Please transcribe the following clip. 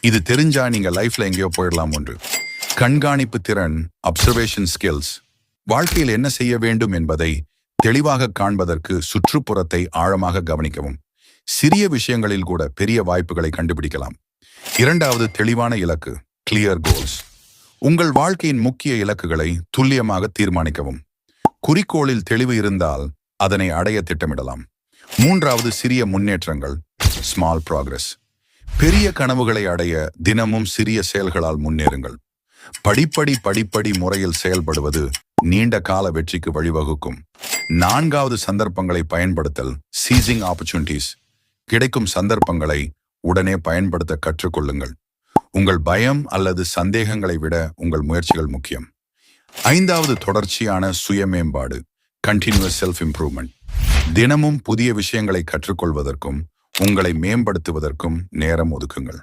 இது தெரிஞ்சா நீங்க லைஃப்ல எங்கேயோ போயிடலாம். ஒன்று, கண்காணிப்பு திறன், அப்சர்வேஷன் ஸ்கில்ஸ். வாழ்க்கையில் என்ன செய்ய வேண்டும் என்பதை தெளிவாக காண்பதற்கு சுற்றுப்புறத்தை ஆழமாக கவனிக்கவும். சிறிய விஷயங்களில் கூட பெரிய வாய்ப்புகளை கண்டுபிடிக்கலாம். இரண்டாவது, தெளிவான இலக்கு, கிளியர் கோல்ஸ். உங்கள் வாழ்க்கையின் முக்கிய இலக்குகளை துல்லியமாக தீர்மானிக்கவும். குறிக்கோளில் தெளிவு இருந்தால் அதனை அடைய திட்டமிடலாம். மூன்றாவது, சிறிய முன்னேற்றங்கள், ஸ்மால் ப்ராக்ரஸ். பெரிய கனவுகளை அடைய தினமும் சிறிய செயல்களால் முன்னேறுங்கள். படிப்படி முறையில் செயல்படுவது நீண்ட கால வெற்றிக்கு வழிவகுக்கும். நான்காவது, சந்தர்ப்பங்களை பயன்படுத்தல், சீசிங் ஆப்பர்ச்சுனிட்டிஸ். கிடைக்கும் சந்தர்ப்பங்களை உடனே பயன்படுத்த கற்றுக்கொள்ளுங்கள். உங்கள் பயம் அல்லது சந்தேகங்களை விட உங்கள் முயற்சிகள் முக்கியம். ஐந்தாவது, தொடர்ச்சியான சுய மேம்பாடு, கண்டினியூஸ் செல்ஃப் இம்ப்ரூவ்மெண்ட். தினமும் புதிய விஷயங்களை கற்றுக்கொள்வதற்கும் உங்களை மேம்படுத்துவதற்கும் நேரம் ஒதுக்குங்கள்.